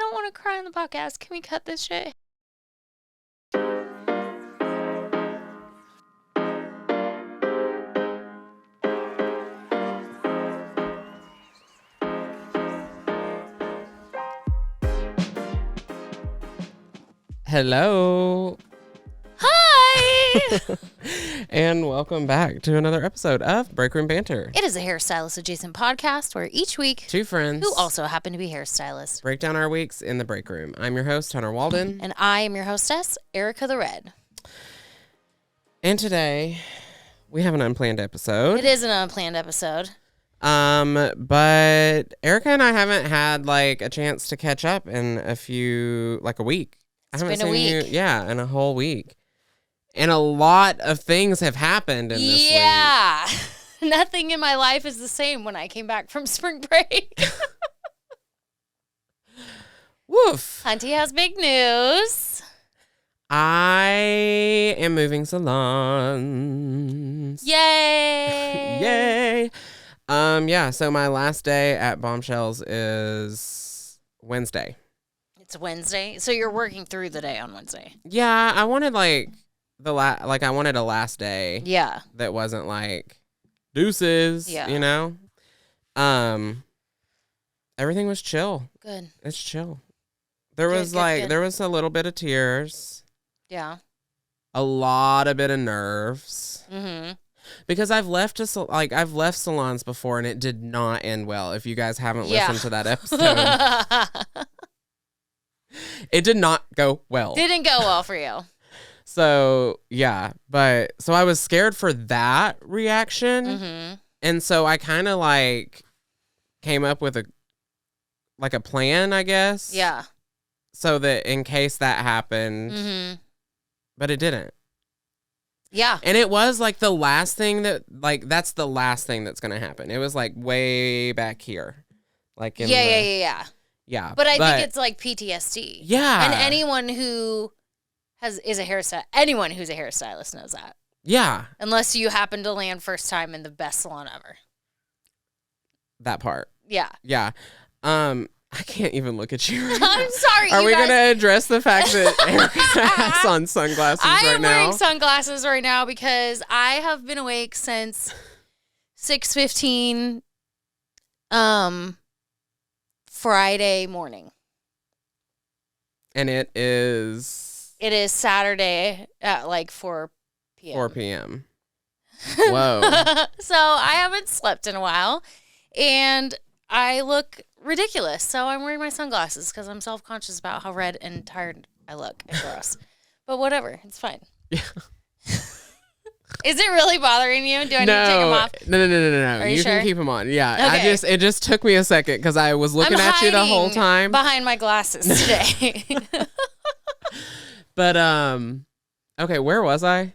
don't want to cry on the podcast. Can we cut this shit? Hello. Hi! And welcome back to another episode of Breakroom Banter. It is a hairstylist adjacent podcast where each week Two friends who also happen to be hairstylists break down our weeks in the break room. I'm your host, Hunter Walden. and I am your hostess, Ericka the Red. And today we have an unplanned episode. It is an unplanned episode. But Ericka and I haven't had like a chance to catch up in a week. It's I haven't been a seen week. you, in a whole week. And a lot of things have happened in this week. Yeah. Nothing in my life is the same when I came back from spring break. Woof. Hunty has big news. I am moving salons. Yay. Yay. So my last day at Bombshells is Wednesday. It's Wednesday. So you're working through the day on Wednesday. Yeah, I wanted I wanted a last day. Yeah. That wasn't like deuces, Yeah. you know? Everything was chill. Good. It's chill. There Good, was good. there was a little bit of tears, Yeah. a lot of bit of nerves. Mm-hmm. Because I've left salons before and it did not end well. If you guys haven't listened to that episode, it did not go well. Didn't go well for you. So yeah, so I was scared for that reaction, Mm-hmm. and so I kind of came up with a plan, I guess. Yeah. So that in case that happened, Mm-hmm. but it didn't. Yeah. And it was the last thing that's the last thing that's gonna happen. It was way back here, Yeah. But I think it's PTSD. Yeah. And anyone who is a hairstylist, anyone who's a hairstylist knows that. Yeah. Unless you happen to land first time in the best salon ever. That part. Yeah. Yeah. I can't even look at you right I'm now. sorry. Are we guys. going to address the fact that Ericka has on sunglasses I right am now? wearing sunglasses right now because I have been awake since 6:15 Friday morning. And it is It is Saturday at 4 p.m. 4 p.m. Whoa. So I haven't slept in a while, and I look ridiculous. So I'm wearing my sunglasses because I'm self-conscious about how red and tired I look and gross. But whatever, it's fine. Yeah. Is it really bothering you? Do I need to take them off? No. Are you sure? can keep them on. Yeah. Okay. It just took me a second because I was looking I'm at you the whole hiding time. behind my glasses today. But okay, where was I?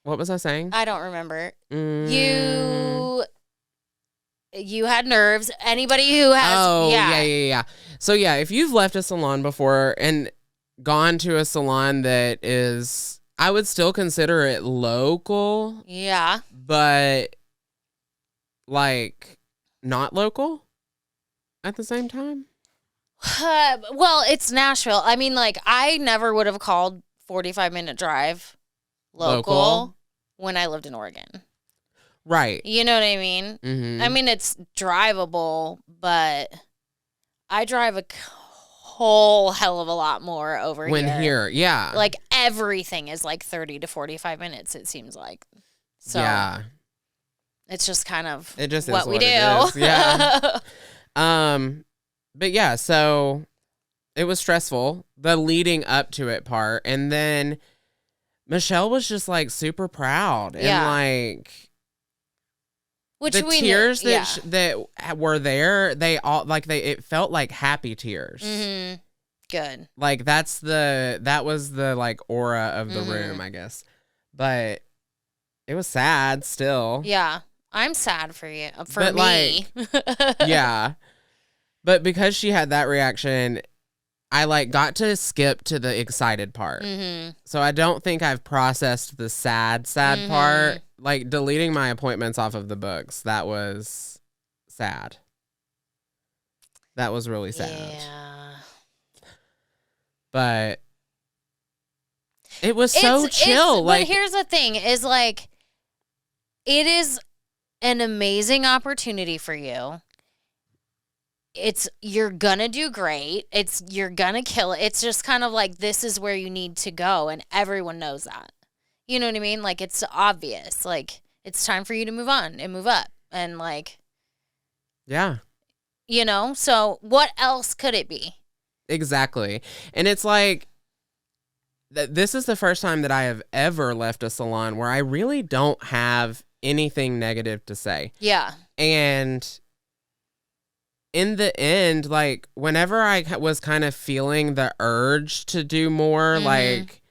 What was I saying? I don't remember. You had nerves. Anybody who has Yeah. So yeah, if you've left a salon before and gone to a salon that is, I would still consider it local, Yeah. but not local at the same time. Well, it's Nashville. I mean, I never would have called 45-minute drive local when I lived in Oregon. Right. You know what I mean? Mm-hmm. I mean, it's drivable, but I drive a whole hell of a lot more over here. Yeah. Everything is 30 to 45 minutes, it seems like. So yeah. it's just kind of It just what is we what do. it is. Yeah. But yeah, so it was stressful, the leading up to it part, and then Michelle was just super proud and Which the we tears knew, that were there, they all it felt like happy tears. Mm-hmm. Good. That was the aura of the room, I guess. But it was sad still. Yeah. I'm sad for you. For But, me. Yeah. But because she had that reaction, I got to skip to the excited part. Mm-hmm. So I don't think I've processed the sad Mm-hmm. part. Deleting my appointments off of the books, that was sad. That was really sad. Yeah. but it was so chill. But here's the thing is like, it is an amazing opportunity for you. You're gonna do great. You're gonna kill it. It's just kind of like, this is where you need to go, and everyone knows that. You know what I mean? Like, it's obvious. Like, it's time for you to move on and move up. And like, yeah. You know? So what else could it be? Exactly. And it's like, this is the first time that I have ever left a salon where I really don't have anything negative to say. Yeah. And in the end, like, whenever I was kind of feeling the urge to do more, like,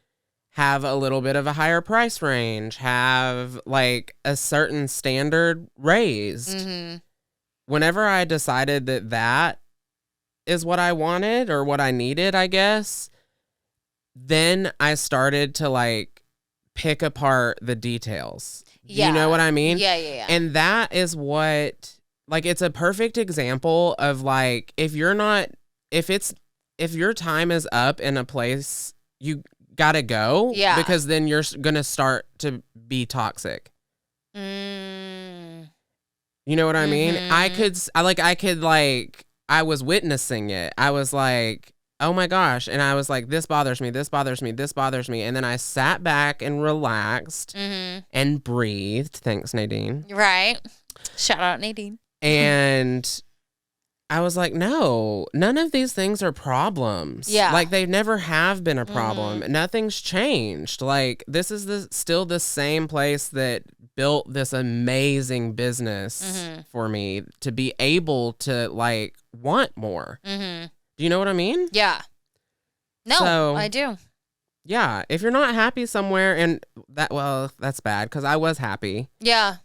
have a little bit of a higher price range, have, like, a certain standard raised, whenever I decided that that is what I wanted or what I needed, I guess, then I started to, like, pick apart the details. Yeah. You know what I mean? Yeah. And that is what... Like, it's a perfect example of, like, if your time is up in a place, you gotta go. Yeah. Because then you're gonna start to be toxic. You know what I mean? I was witnessing it. I was like, oh my gosh. And I was like, this bothers me, this bothers me, this bothers me. And then I sat back and relaxed and breathed. Thanks, Nadine. Right. Shout out, Nadine. And I was like, no, none of these things are problems. Yeah. Like, they never have been a problem. Nothing's changed. Like, this is still the same place that built this amazing business for me to be able to, like, want more. Do you know what I mean? Yeah. No, so, I do. Yeah. If you're not happy somewhere, and that's bad, because I was happy. Yeah.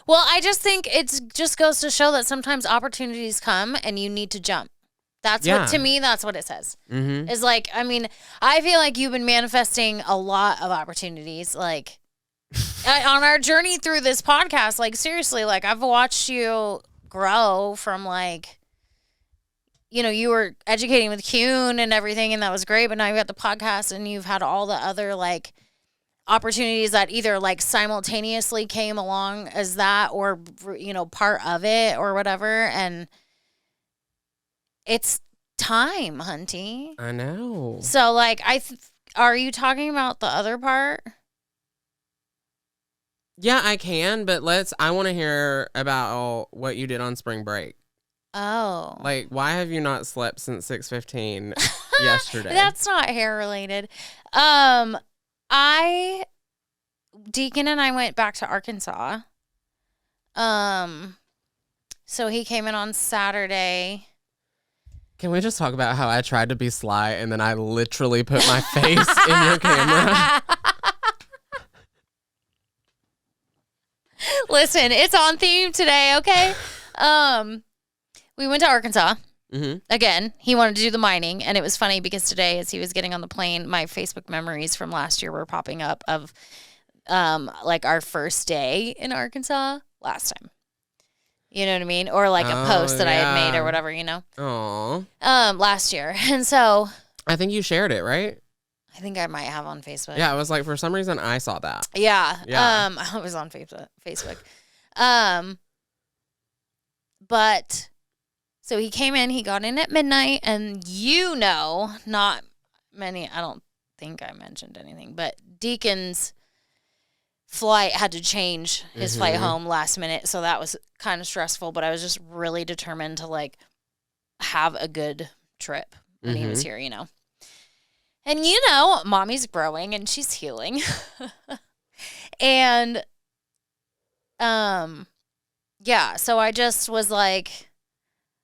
Well, I just think it just goes to show that sometimes opportunities come and you need to jump. To me, that's what it says. Is like, I mean, I feel like you've been manifesting a lot of opportunities. Like, on our journey through this podcast, like, seriously, like, I've watched you grow from, like, you know, you were educating with Kuhn and everything, and that was great. But now you've got the podcast, and you've had all the other, like, opportunities that either like simultaneously came along as that, or, you know, part of it or whatever. And it's time, hunty. I know. So like, are you talking about the other part? Yeah, I can, but I want to hear about what you did on spring break. Oh. Like, why have you not slept since 6:15 yesterday? That's not hair related. Deacon and I went back to Arkansas. So he came in on Saturday. Can we just talk about how I tried to be sly and then I literally put my face in your camera? Listen, it's on theme today, okay? We went to Arkansas. Again, he wanted to do the mining, and it was funny because today, as he was getting on the plane, my Facebook memories from last year were popping up of, like, our first day in Arkansas last time. You know what I mean? Or like a post that I had made or whatever, you know? Aww. Last year. And so I think you shared it, right? I think I might have on Facebook. Yeah, I was like, for some reason I saw that. Yeah. I was on Facebook. But so he came in, he got in at midnight, and not many, I don't think I mentioned anything, but Deacon's flight had to change his flight home last minute, so that was kind of stressful, but I was just really determined to, like, have a good trip when he was here, you know. And, you know, mommy's growing and she's healing. And, yeah, so I just was like,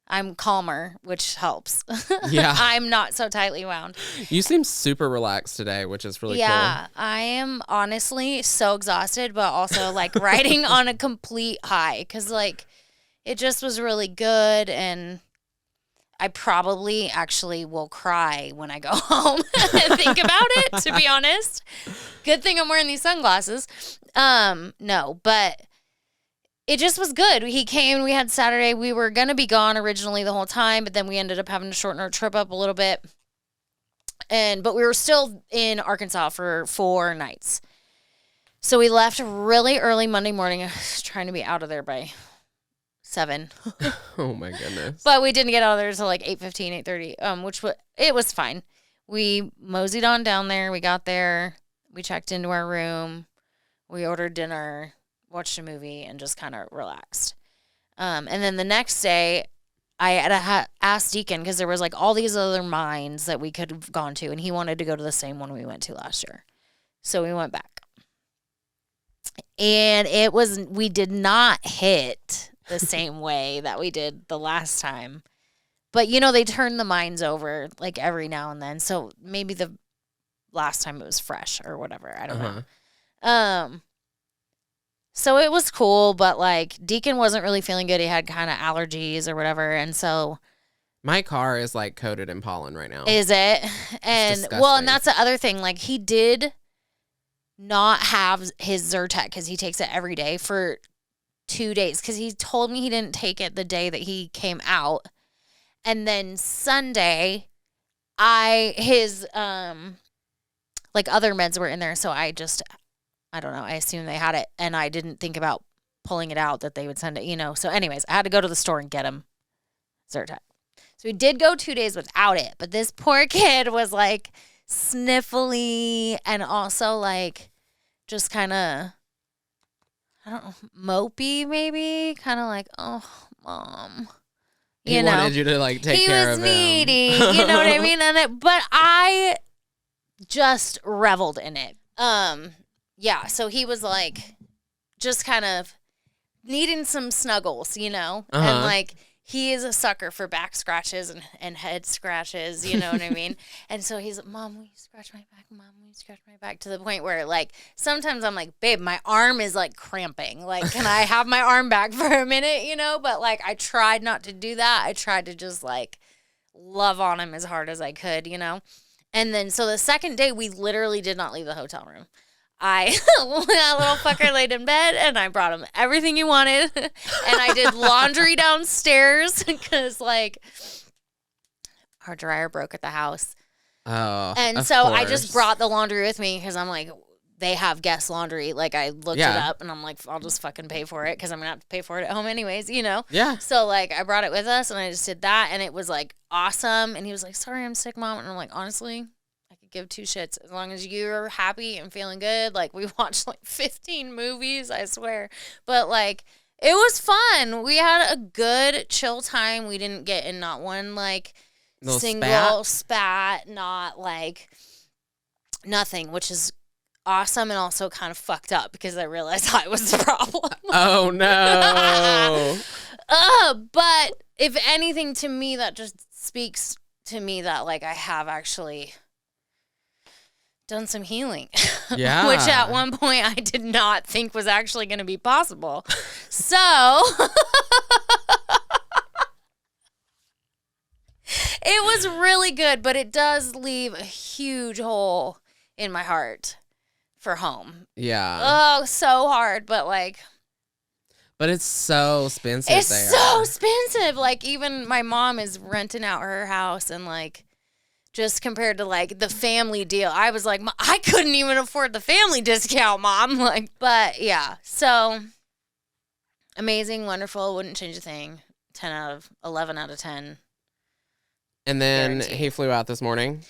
I'm calmer, which helps. Yeah. I'm not so tightly wound. You seem super relaxed today, which is really cool. Yeah, I am honestly so exhausted, but also like riding on a complete high because like it just was really good. And I probably actually will cry when I go home and think about it, to be honest. Good thing I'm wearing these sunglasses. No, but it just was good. He came, we had Saturday. We were going to be gone originally the whole time, but then we ended up having to shorten our trip up a little bit. But we were still in Arkansas for 4 nights. So we left really early Monday morning. I was trying to be out of there by 7. Oh my goodness. But we didn't get out of there until like 8:15, 8:30, it was fine. We moseyed on down there. We got there. We checked into our room. We ordered dinner, watched a movie, and just kind of relaxed. And then the next day, I had asked Deacon, because there was like all these other mines that we could have gone to, and he wanted to go to the same one we went to last year. So we went back. And we did not hit the same way that we did the last time. But, they turn the mines over like every now and then. So maybe the last time it was fresh or whatever. I don't know. So it was cool, but like Deacon wasn't really feeling good. He had kind of allergies or whatever. And so my car is like coated in pollen right now. Is it? And and that's the other thing. Like he did not have his Zyrtec because he takes it every day for 2 days, because he told me he didn't take it the day that he came out. And then Sunday, his like other meds were in there, so I don't know, I assumed they had it, and I didn't think about pulling it out that they would send it, So anyways, I had to go to the store and get him Zyrtec. So we did go 2 days without it, but this poor kid was like sniffly and also like just kind of, I don't know, mopey maybe, kind of like, oh, Mom. He wanted you to like take care of him. He was needy, you know what I mean? But I just reveled in it. Yeah, so he was like just kind of needing some snuggles, And like he is a sucker for back scratches and head scratches, you know what I mean? And so he's like, Mom, will you scratch my back? Mom, will you scratch my back? To the point where like sometimes I'm like, babe, my arm is like cramping. Like, can I have my arm back for a minute, But like I tried not to do that. I tried to just like love on him as hard as I could, And then so the second day we literally did not leave the hotel room. That little fucker laid in bed, and I brought him everything he wanted, and I did laundry downstairs because like our dryer broke at the house. Oh, and so I just brought the laundry with me because I'm like, they have guest laundry. Like I looked it up, and I'm like, I'll just fucking pay for it because I'm gonna have to pay for it at home anyways, Yeah. So like I brought it with us, and I just did that, and it was like awesome. And he was like, "Sorry, I'm sick, Mom," and I'm like, honestly, give 2 shits as long as you're happy and feeling good. Like we watched like 15 movies, I swear. But like it was fun. We had a good chill time. We didn't get in not one like little single spat, not like nothing, which is awesome and also kind of fucked up because I realized I was the problem. Oh no. But if anything, to me that just speaks to me that like I have actually done some healing. Yeah. Which at one point I did not think was actually going to be possible. So it was really good, but it does leave a huge hole in my heart for home. Yeah. Oh, so hard, but like. But it's so expensive. It's so expensive. Like even my mom is renting out her house and like. Just compared to like the family deal, I was like, I couldn't even afford the family discount, Mom. Like, but yeah, so amazing, wonderful, wouldn't change a thing. 11 out of 10. And then guaranteed. He flew out this morning.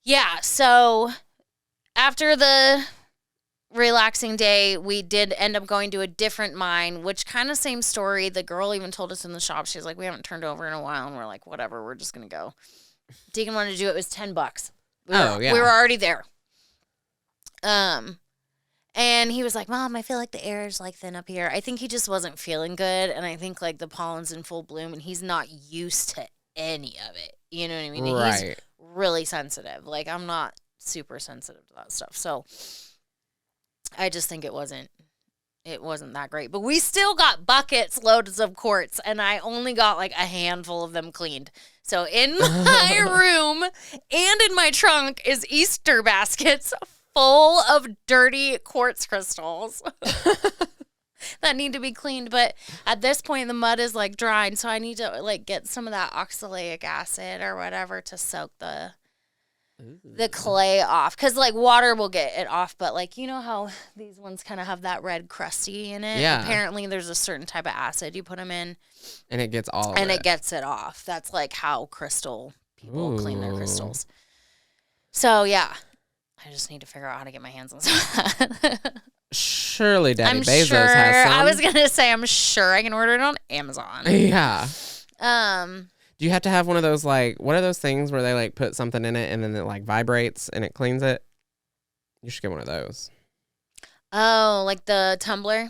Yeah, so after the relaxing day, we did end up going to a different mine, which kind of same story. The girl even told us in the shop, she's like, we haven't turned over in a while, and we're like, whatever, we're just gonna go. Deacon wanted to do it. It was $10. We were already there. And he was like, Mom, I feel like the air is like thin up here. I think he just wasn't feeling good, and I think like the pollen's in full bloom, and he's not used to any of it. You know what I mean? Right. He's really sensitive. Like I'm not super sensitive to that stuff, so I just think it wasn't that great. But we still got buckets loads of quartz, and I only got like a handful of them cleaned. So in my room and in my trunk is Easter baskets full of dirty quartz crystals that need to be cleaned. But at this point, the mud is like drying, so I need to like get some of that oxalic acid or whatever to soak the the clay off. Because, like, water will get it off. But, like, you know how these ones kind of have that red crusty in it? Yeah. Apparently, there's a certain type of acid you put them in. And it gets all of and it. it gets it off. That's, like, how people clean their crystals. So, yeah. I just need to figure out how to get my hands on some of that. Surely Daddy Bezos has some. I was going to say, I'm sure I can order it on Amazon. Yeah. Do you have to have one of those, like, what are those things where they, like, put something in it and then it, like, vibrates and it cleans it? You should get one of those. Oh, like the tumbler?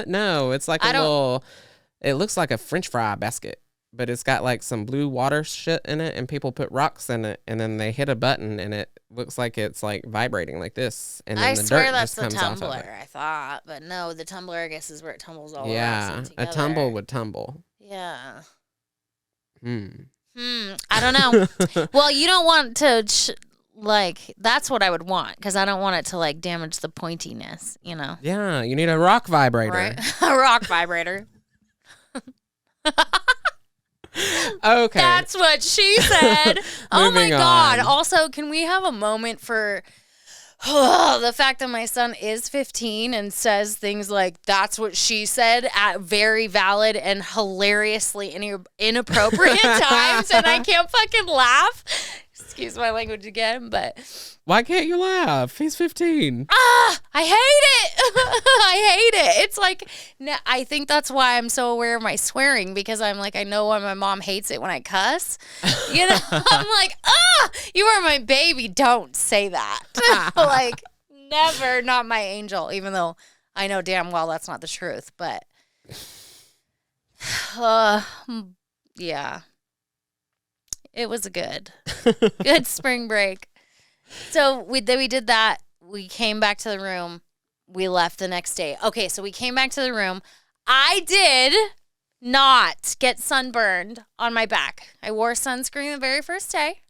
No, it's like it looks like a French fry basket, but it's got, like, some blue water shit in it, and people put rocks in it, and then they hit a button, and it looks like it's, like, vibrating like this, and then the dirt just comes off of it. I swear that's the tumbler, I thought, but no, the tumbler, I guess, is where it tumbles all Yeah, a tumble would tumble. Yeah. I don't know. Well, you don't want to, that's what I would want, because I don't want it to, like, damage the pointiness, you know? Yeah, you need a rock vibrator. Right? A rock vibrator. Okay. That's what she said. Oh, my God. Also, can we have a moment for the fact that my son is 15 and says things like, that's what she said at very valid and hilariously inappropriate times, and I can't fucking laugh. Excuse my language again, but... Why can't you laugh? He's 15. I hate it. I hate it. It's like, I think that's why I'm so aware of my swearing, because I'm like, I know why my mom hates it when I cuss. You know, I'm like, you are my baby. Don't say that. Like, never, not my angel, even though I know damn well that's not the truth. But, yeah. It was good spring break. So we did that. We came back to the room. We left the next day. Okay, so we came back to the room. I did not get sunburned on my back. I wore sunscreen the very first day.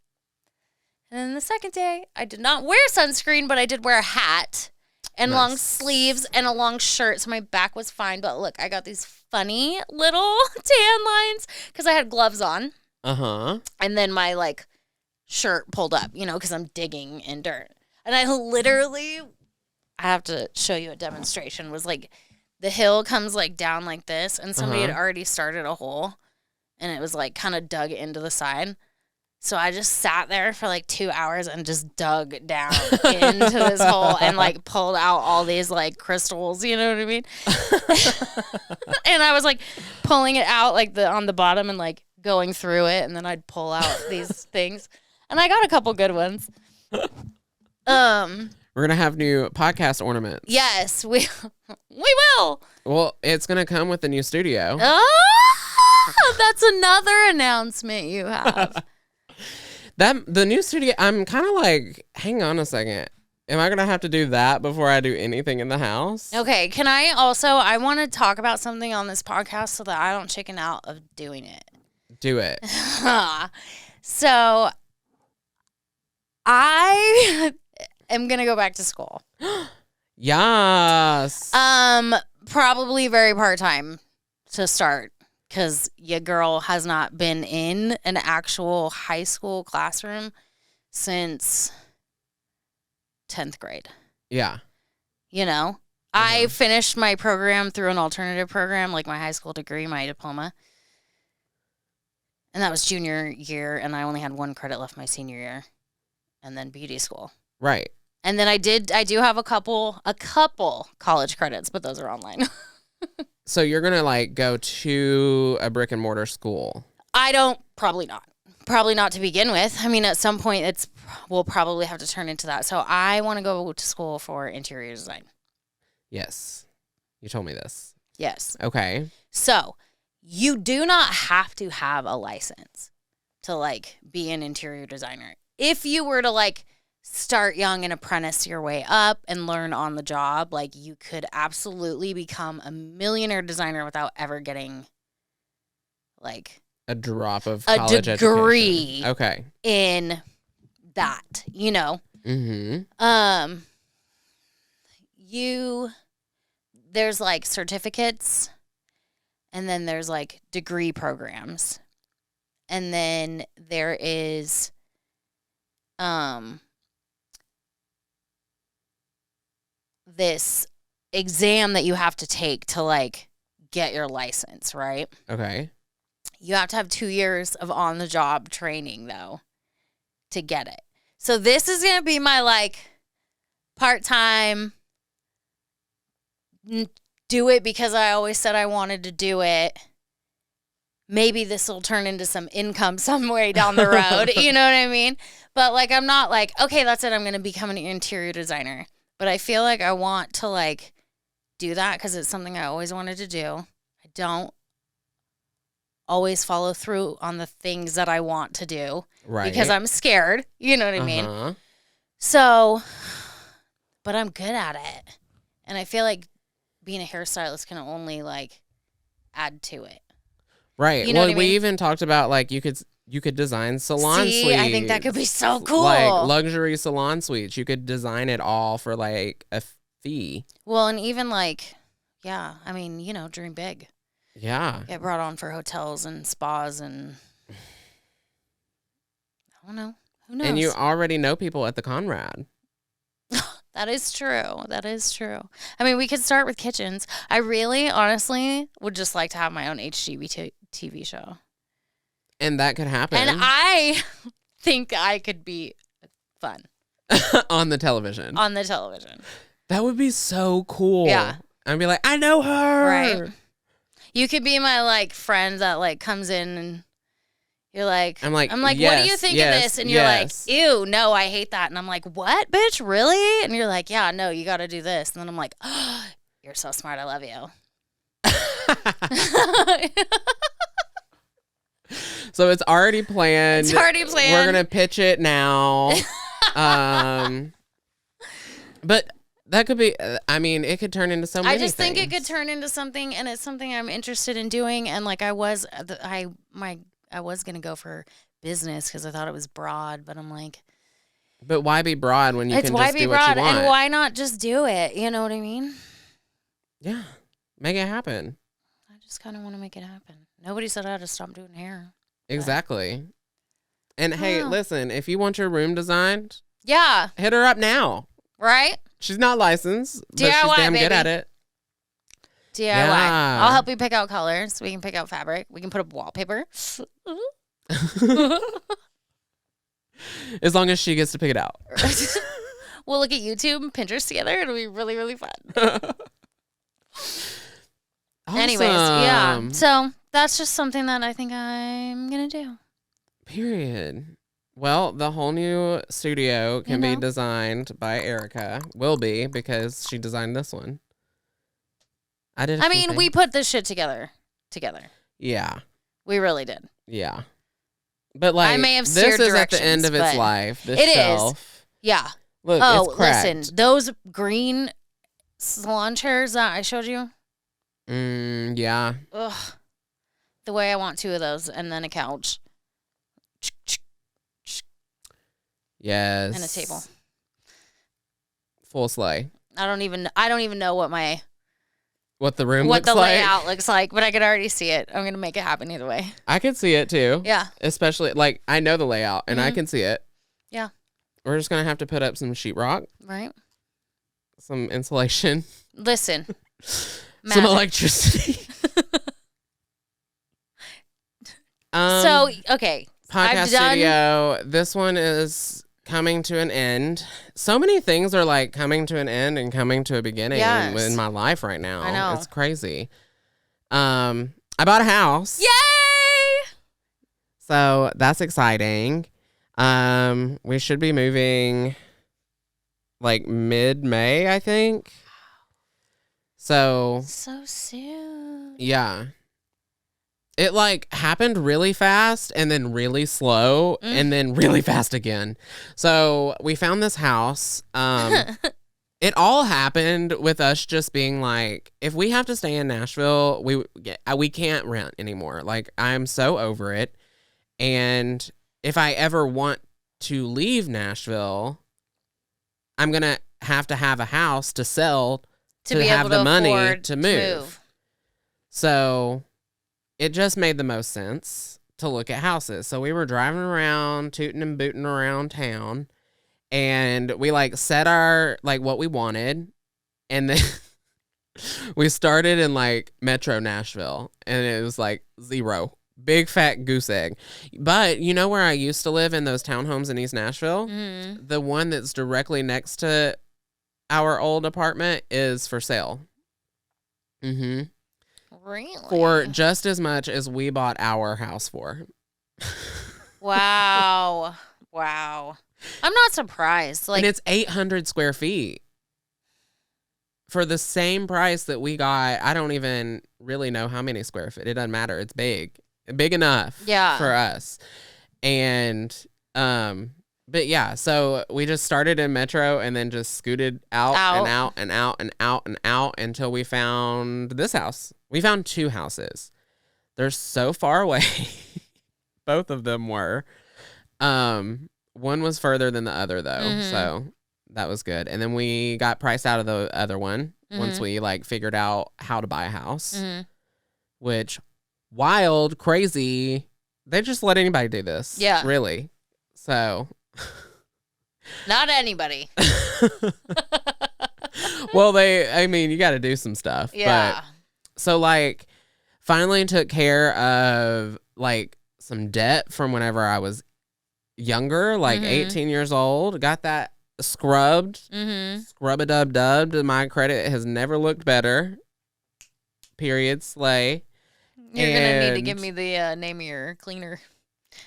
And then the second day, I did not wear sunscreen, but I did wear a hat and long sleeves and a long shirt. So my back was fine. But look, I got these funny little tan lines because I had gloves on. Uh-huh. And then my, like, shirt pulled up, you know, because I'm digging in dirt. And I literally, I have to show you a demonstration, was, like, the hill comes, like, down like this, and somebody had already started a hole, and it was, like, kind of dug into the side. So I just sat there for, like, 2 hours and just dug down into this hole and, like, pulled out all these, like, crystals, you know what I mean? And I was, like, pulling it out, like, on the bottom and, like, going through it, and then I'd pull out these things, and I got a couple good ones. We're gonna have new podcast ornaments. Yes, we will. Well, it's gonna come with the new studio. Oh, that's another announcement you have. The new studio. I'm kind of like, hang on a second. Am I gonna have to do that before I do anything in the house? Okay. Can I also? I want to talk about something on this podcast so that I don't chicken out of doing it. Do it. So I am going to go back to school. Yes. Probably very part-time to start, because your girl has not been in an actual high school classroom since 10th grade. Yeah. You know, I finished my program through an alternative program, like my high school degree, my diploma. And that was junior year, and I only had 1 credit left my senior year, and then beauty school. Right. And then I do have a couple college credits, but those are online. So you're going to, like, go to a brick and mortar school? Probably not to begin with. I mean, at some point we'll probably have to turn into that. So I want to go to school for interior design. Yes. You told me this. Yes. Okay. So you do not have to have a license to, like, be an interior designer. If you were to, like, start young and apprentice your way up and learn on the job, like, you could absolutely become a millionaire designer without ever getting, like, a drop of college degree. Education. Okay. In that, you know. Mm-hmm. There's, like, certificates. And then there's, like, degree programs. And then there is this exam that you have to take to like get your license, right? Okay. You have to have 2 years of on the job training though to get it. So this is going to be my like part-time do it because I always said I wanted to do it. Maybe this will turn into some income some way down the road. You know what I mean? But like, I'm not like, okay, that's it. I'm going to become an interior designer. But I feel like I want to like do that because it's something I always wanted to do. I don't always follow through on the things that I want to do. Right. Because I'm scared. You know what I mean? So, but I'm good at it. And I feel like being a hairstylist can only like add to it. Right. You know well, what I mean? we even talked about like you could design salon suites. I think that could be so cool. Like luxury salon suites. You could design it all for like a fee. Well, and even like, yeah, I mean, you know, dream big. Yeah. Get brought on for hotels and spas and I don't know. Who knows? And you already know people at the Conrad. That is true. That is true. I mean, we could start with kitchens. I really, honestly, would just like to have my own HGTV TV show. And that could happen. And I think I could be fun. On the television. On the television. That would be so cool. Yeah. I'd be like, I know her. Right. You could be my, like, friend that, like, comes in and you're like, I'm like, yes, what do you think of this? And you're like, ew, no, I hate that. And I'm like, what, bitch, really? And you're like, yeah, no, you got to do this. And then I'm like, oh, you're so smart. I love you. So it's already planned. It's already planned. We're going to pitch it now. But that could be, I mean, it could turn into so many I just things. think it could turn into something, and it's something I'm interested in doing. And like I was going to go for business because I thought it was broad, but I'm like, but why be broad when you can why just be do broad, what you want? and why not just do it? You know what I mean? Yeah, make it happen. I just kind of want to make it happen. Nobody said I had to stop doing hair. Exactly. And hey, listen, if you want your room designed, yeah, hit her up now. Right? She's not licensed, but DIY, she's damn baby. good at it. DIY. Yeah. I'll help you pick out colors. We can pick out fabric. We can put up wallpaper. As long as she gets to pick it out. We'll look at YouTube and Pinterest together. It'll be really, really fun. Awesome. Anyways, yeah. So that's just something that I think I'm going to do. Period. Well, the whole new studio can be designed by Ericka. Will be, because she designed this one. I mean, we put this shit together. Yeah. We really did. Yeah. But like, I may have this steered is at the end directions, of its but life. This it shelf. is. Yeah. Look, it's cracked. Listen, those green salon chairs that I showed you. Yeah. Ugh. The way I want 2 of those and then a couch. Yes. And a table. Full sleigh. I don't even know what the room what looks the like. layout looks like, but I could already see it. I'm gonna make it happen either way. I could see it too. Yeah. Especially like I know the layout and I can see it. Yeah. We're just gonna have to put up some sheetrock. Right. Some insulation. Listen. Some electricity. So okay. Podcast studio. This one is coming to an end. So many things are like coming to an end and coming to a beginning in my life right now. I know. It's crazy. I bought a house. Yay! So that's exciting. We should be moving like mid-May, I think. So soon. Yeah. It like happened really fast and then really slow and then really fast again. So we found this house. It all happened with us just being like, if we have to stay in Nashville, we can't rent anymore. Like, I'm so over it. And if I ever want to leave Nashville, I'm going to have a house to sell to have the money to move. So it just made the most sense to look at houses. So we were driving around, tooting and booting around town, and we like set our like what we wanted, and then we started in like Metro Nashville, and it was like 0. Big fat goose egg. But you know where I used to live in those townhomes in East Nashville? The one that's directly next to our old apartment is for sale. Really? For just as much as we bought our house for. Wow. I'm not surprised. Like, and it's 800 square feet. For the same price that we got, I don't even really know how many square feet. It doesn't matter. It's big enough for us. And, but yeah, so we just started in Metro and then just scooted out and out and out and out and out until we found this house. We found 2 houses. They're so far away. Both of them were. One was further than the other though. So that was good. And then we got priced out of the other one once we like figured out how to buy a house, which wild, crazy. They just let anybody do this. Yeah. Really. So. Not anybody. Well, you got to do some stuff. Yeah. But, so like finally took care of like some debt from whenever I was younger, like 18 years old. Got that scrubbed, scrub-a-dub-dubbed. My credit has never looked better. Period. Slay. You're going to need to give me the name of your cleaner.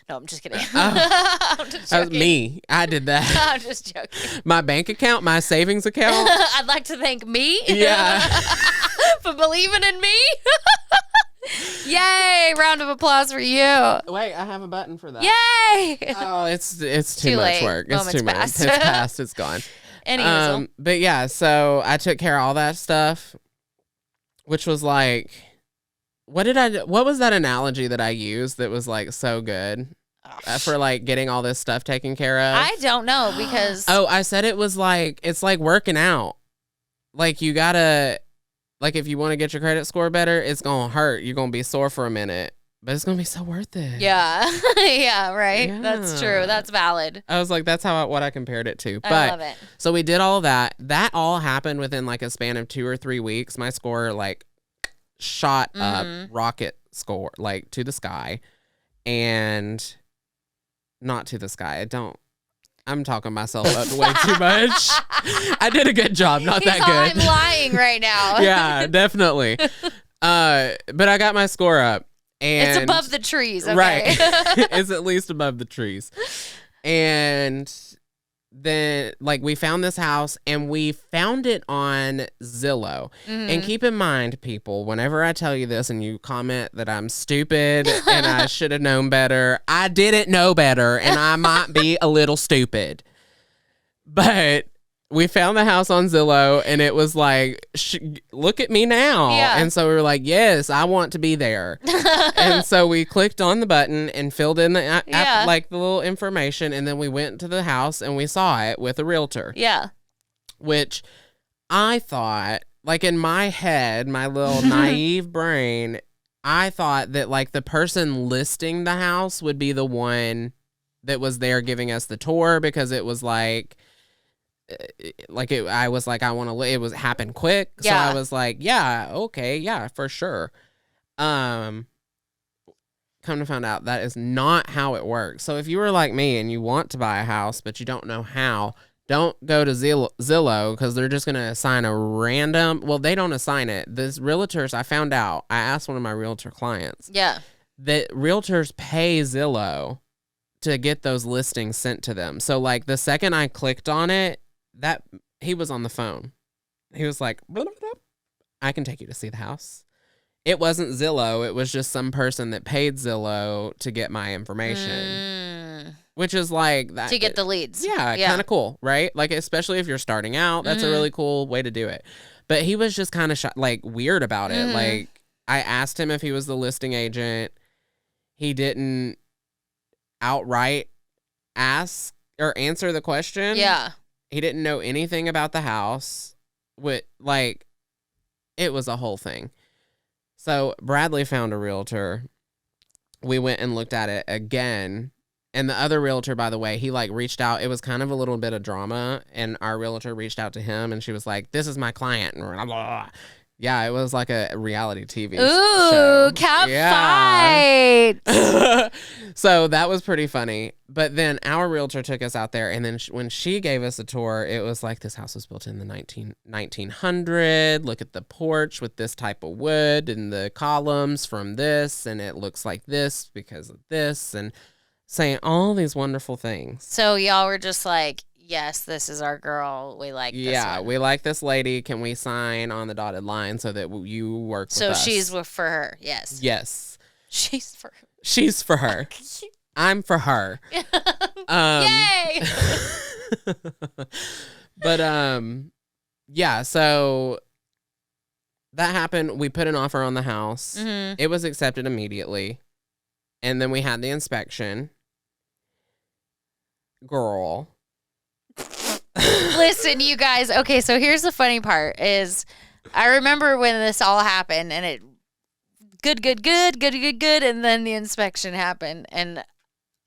No, I'm just kidding. I'm just joking. That was me. I did that. I'm just joking. My bank account, my savings account. I'd like to thank me. Yeah. For believing in me. Yay! Round of applause for you. Wait, I have a button for that. Yay! Oh, it's too much work. It's too much. It's past. It's gone. Anyways, but yeah, so I took care of all that stuff, which was like, what was that analogy that I used that was like so good for like getting all this stuff taken care of? I don't know because I said it was like, it's like working out. Like you gotta, like if you want to get your credit score better, it's gonna hurt. You're gonna be sore for a minute, but it's gonna be so worth it. Yeah. Yeah, right. Yeah. That's true. That's valid. I was like, that's what I compared it to. But, I love it. So we did all of that. That all happened within like a span of 2 or 3 weeks. My score like shot up, rocket score, like to the sky, and not to the sky. I'm talking myself up way too much. I did a good job, not that good. I'm lying right now. Yeah, definitely. But I got my score up, and it's above the trees. Okay? Right. It's at least above the trees, and then like we found this house and we found it on Zillow. And keep in mind, people, whenever I tell you this and you comment that I'm stupid and I should have known better, I didn't know better and I might be a little stupid. But we found the house on Zillow and it was like, look at me now. Yeah. And so we were like, yes, I want to be there. And so we clicked on the button and filled in the like the little information. And then we went to the house and we saw it with a realtor. Yeah. Which I thought, like in my head, my little naive brain, I thought that like the person listing the house would be the one that was there giving us the tour, because it was like, I was like, I want to, it was happened quick. So I was like, yeah, okay. Yeah, for sure. Come to find out that is not how it works. So if you were like me and you want to buy a house, but you don't know how, don't go to Zillow, because they're just going to assign a random, well, they don't assign it. This realtors, I found out, I asked one of my realtor clients. Yeah. That realtors pay Zillow to get those listings sent to them. So like the second I clicked on it, that he was on the phone. He was like, blah, blah, blah. I can take you to see the house. It wasn't Zillow. It was just some person that paid Zillow to get my information, which is like that to get the leads. Yeah. Kind of cool, right? Like, especially if you're starting out, that's a really cool way to do it. But he was just kind of like weird about it. Like, I asked him if he was the listing agent. He didn't outright ask or answer the question. Yeah. He didn't know anything about the house. Like, it was a whole thing. So Bradley found a realtor, we went and looked at it again. And the other realtor, by the way, he like reached out. It was kind of a little bit of drama. And our realtor reached out to him and she was like, this is my client. And blah, blah. Yeah, it was like a reality TV show. Ooh, cat fight. So that was pretty funny. But then our realtor took us out there. And then when she gave us a tour, it was like, this house was built in the 1900. Look at the porch with this type of wood and the columns from this. And it looks like this because of this. And saying all these wonderful things. So y'all were just like, yes, this is our girl. We like this one. We like this lady. Can we sign on the dotted line so that you work with us? So she's for her. Yes. Yes. She's for her. She's for her. I'm for her. Yay! But yeah, so that happened. We put an offer on the house. Mm-hmm. It was accepted immediately. And then we had the inspection. Girl. Listen, you guys. Okay, so here's the funny part is I remember when this all happened and it good. And then the inspection happened and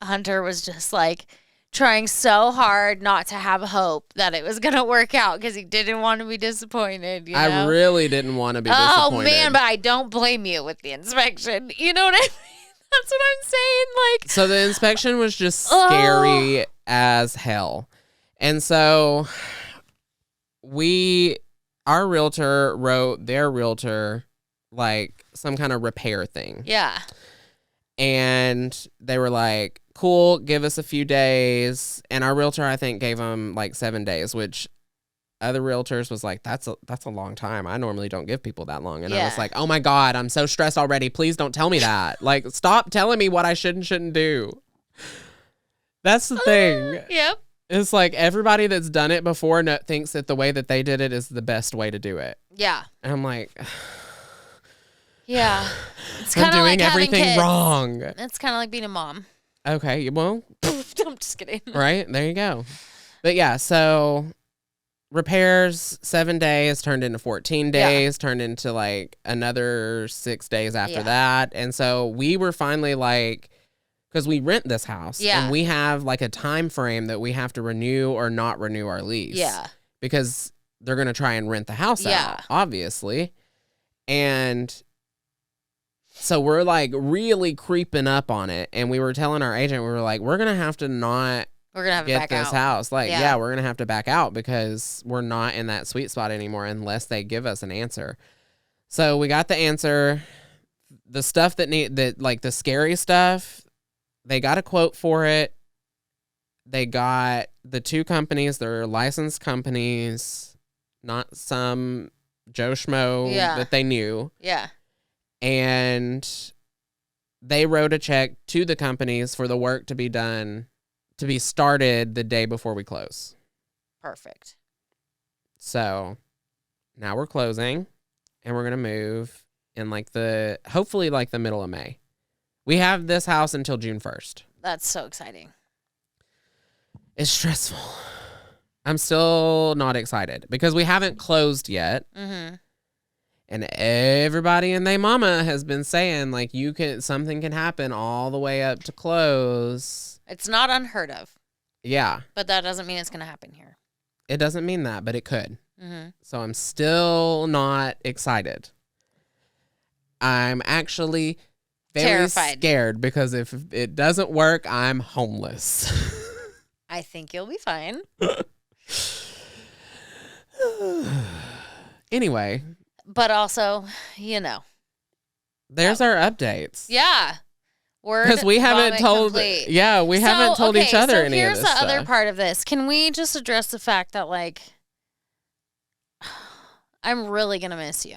Hunter was just like trying so hard not to have hope that it was going to work out because he didn't want to be disappointed. You know? I really didn't want to be disappointed. Oh, man, but I don't blame you with the inspection. You know what I mean? That's what I'm saying. Like, so the inspection was just scary as hell. And so our realtor wrote their realtor like some kind of repair thing. yeah. And they were like, cool, give us a few days. And our realtor, I think, gave them like 7 days, which other realtors was like, that's a long time. I normally don't give people that long. And I was like, oh my God, I'm so stressed already. Please don't tell me that. Like, stop telling me what I should and shouldn't do. That's the thing. Yep. It's like everybody that's done it before thinks that the way that they did it is the best way to do it. Yeah. And I'm like, yeah. It's I'm kind of doing like everything kids. wrong. It's kind of like being a mom. Okay, well, I'm just kidding. right, there you go. But yeah, so repairs, 7 days turned into 14 days, turned into like another 6 days after that. And so we were finally like, because we rent this house and we have like a time frame that we have to renew or not renew our lease. Yeah. Because they're going to try and rent the house out, obviously. And so we're like really creeping up on it. And we were telling our agent, we were like, we're going to have to not get this house. Like, we're going to have to back out because we're not in that sweet spot anymore unless they give us an answer. So we got the answer. The stuff like the scary stuff, they got a quote for it. They got the two companies, they're licensed companies, not some Joe Schmo that they knew. Yeah. And they wrote a check to the companies for the work to be done, to be started the day before we close. Perfect. So now we're closing and we're going to move in hopefully like the middle of May. We have this house until June 1st. That's so exciting. It's stressful. I'm still not excited because we haven't closed yet. Mm-hmm. And everybody and their mama has been saying like something can happen all the way up to close. It's not unheard of. Yeah. But that doesn't mean it's going to happen here. It doesn't mean that, but it could. Mm-hmm. So I'm still not excited. I'm actually very terrified. Scared because if it doesn't work, I'm homeless. I think you'll be fine. Anyway. But also, there's our updates. Yeah. Because we haven't told, complete. We haven't told each other any of this here's the stuff. other part of this. Can we just address the fact that, like, I'm really going to miss you.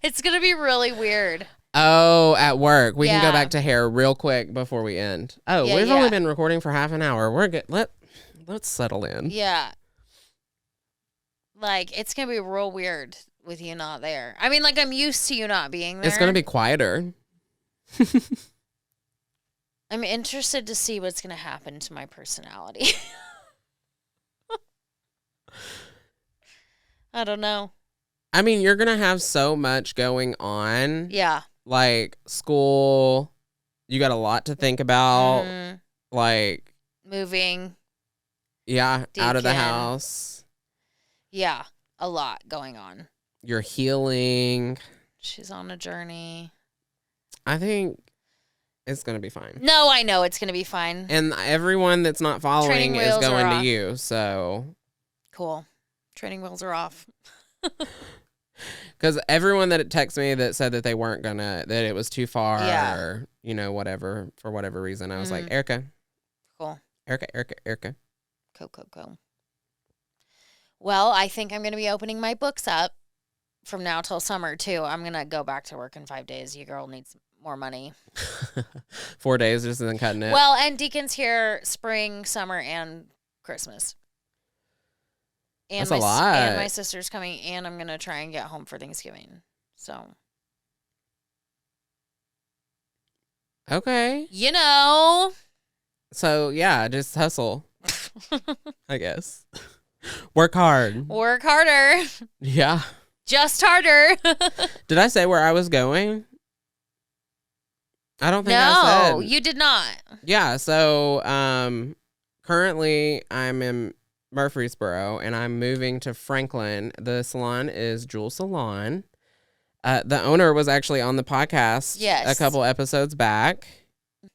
It's going to be really weird. Oh, at work. We can go back to hair real quick before we end. Oh, we've only been recording for half an hour. We're good. Let's settle in. Yeah. Like, it's going to be real weird with you not there. I mean, like, I'm used to you not being there. It's going to be quieter. I'm interested to see what's going to happen to my personality. I don't know. I mean, you're going to have so much going on. Yeah. like school, you got a lot to think about. Like moving. Yeah, out of the Deacon. house. Yeah, a lot going on. You're healing. She's on a journey. I think it's going to be fine. No, I know it's going to be fine. And everyone that's not following Training is wheels going are to off. you, so. Cool. Training wheels are off. Because everyone that texted me that said that they weren't going to, that it was too far or, whatever, for whatever reason, I was like, Ericka. Cool. Ericka. Go. Well, I think I'm going to be opening my books up from now till summer, too. I'm going to go back to work in 5 days. You girl needs more money. 4 days just isn't cutting it. Well, and Deacon's here spring, summer, and Christmas. And That's a lot. And my sister's coming, and I'm going to try and get home for Thanksgiving. So. Okay. So, yeah, just hustle. I guess. Work hard. Work harder. Yeah. Just harder. Did I say where I was going? I don't think I said. No, you did not. Yeah, so currently I'm in Murfreesboro and I'm moving to Franklin. The salon is Jewel Salon. The owner was actually on the podcast a couple episodes back.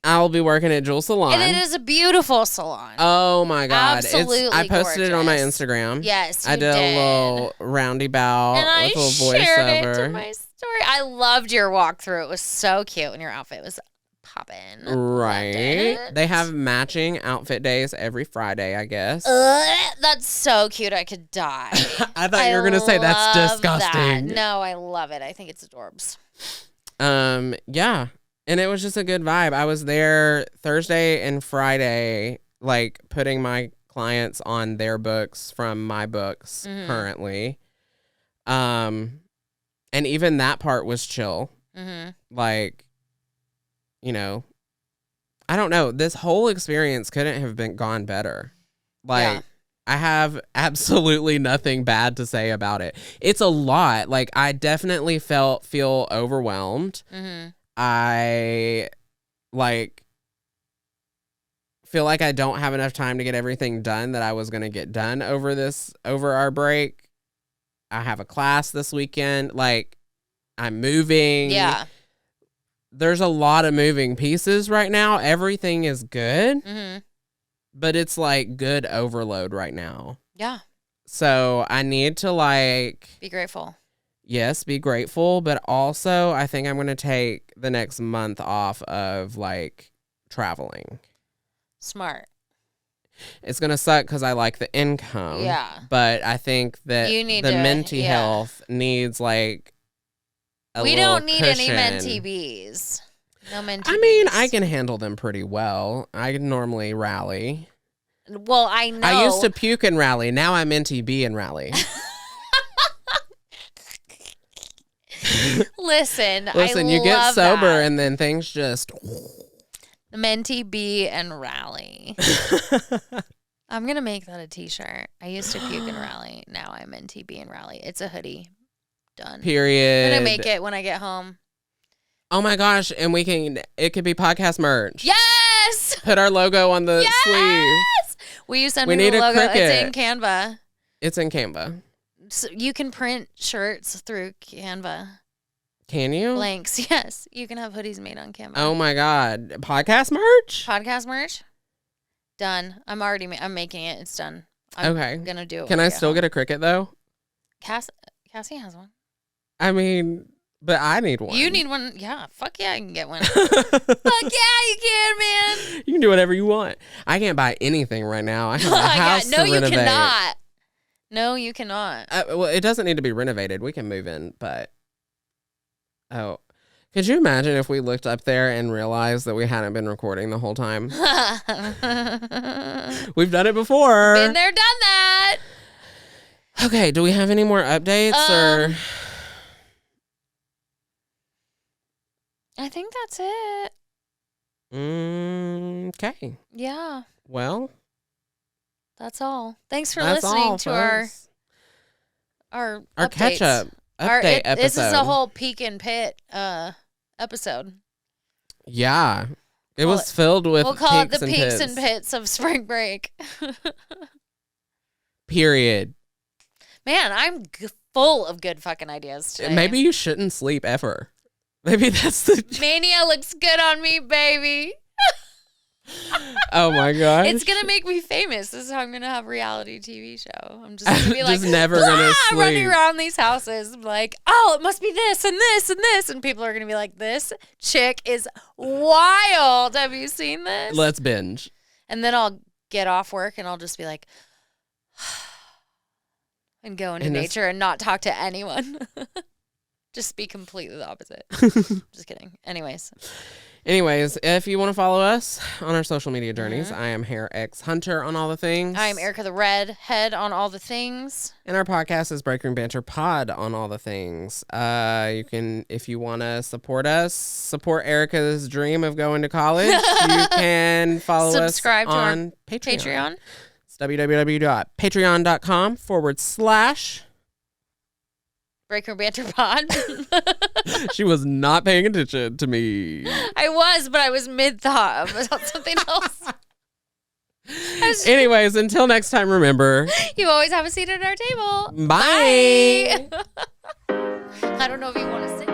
I'll be working at Jewel Salon. And it is a beautiful salon. Oh my God. Absolutely I posted it on my gorgeous. Instagram. Yes, I did a little roundabout and with a I little shared voiceover. it to my story. I loved your walkthrough. It was so cute, and your outfit was popping. Right. They have matching outfit days every Friday, I guess. That's so cute. I could die. I thought you were going to say that's love disgusting. That. No, I love it. I think it's adorbs. Yeah. And it was just a good vibe. I was there Thursday and Friday, like putting my clients on their books from my books currently. And even that part was chill. Like, I don't know. This whole experience couldn't have gone better. Like, I have absolutely nothing bad to say about it. It's a lot. Like, I definitely feel overwhelmed. I feel like I don't have enough time to get everything done that I was going to get done over our break. I have a class this weekend. Like, I'm moving. Yeah. There's a lot of moving pieces right now. Everything is good, but it's like good overload right now. Yeah. So I need to be grateful. Yes, be grateful, but also I think I'm going to take the next month off of traveling. Smart. It's going to suck because I like the income. Yeah. But I think that the mentee health needs we don't need cushion. any mentee bees. No mentee I mean, bees. I can handle them pretty well. I normally rally. Well, I know. I used to puke and rally. Now I'm mentee bee and rally. Listen, you get sober and then things just the mentee bee and rally. I'm gonna make that a t-shirt. I used to puke and rally. Now I'm mentee bee and rally. It's a hoodie. Done. Period. I'm gonna make it when I get home. Oh my gosh, and it could be podcast merch. Yes! Put our logo on the sleeve. Will you send me the logo? It's in Canva. It's in Canva. So you can print shirts through Canva. Can you? Blanks, yes. You can have hoodies made on Canva. Oh my God. Podcast merch? Podcast merch? Done. I'm making it. It's done. I'm gonna do it. Can I still get a Cricut though? Cassie has one. I mean, but I need one. You need one? Yeah. Fuck yeah, I can get one. Fuck yeah, you can, man. You can do whatever you want. I can't buy anything right now. I have a house to renovate. No, you cannot. No, you cannot. Well, it doesn't need to be renovated. We can move in, but could you imagine if we looked up there and realized that we hadn't been recording the whole time? We've done it before. Been there, done that. Okay, do we have any more updates or? I think that's it. Okay. Yeah. Well, that's all. Thanks for listening to our catch up update episode. This is a whole peek and pit episode. Yeah. It was filled with We'll call it the and peaks pits. and pits of spring break. Period. Man, I'm full of good fucking ideas today. Maybe you shouldn't sleep ever. Maybe that's the... Mania looks good on me, baby. Oh my gosh. It's going to make me famous. This is how I'm going to have a reality TV show. I'm just going to be like, just never gonna sleep. running around these houses like, oh, it must be this and this and this. And people are going to be like, this chick is wild. Have you seen this? Let's binge. And then I'll get off work and I'll just be like, and go into nature and not talk to anyone. Just be completely the opposite. Just kidding. Anyways, if you want to follow us on our social media journeys, I am Hair X Hunter on all the things. I'm Ericka the Redhead on all the things. And our podcast is Breakroom Banter Pod on all the things. You can, if you want to support us, support Erica's dream of going to college, you can Subscribe us to on our Patreon. It's www.patreon.com/ Breakroom Banter Pod. She was not paying attention to me. I was, but I was mid-thought about something else. Anyways, until next time, remember, you always have a seat at our table. Bye. I don't know if you want to sing.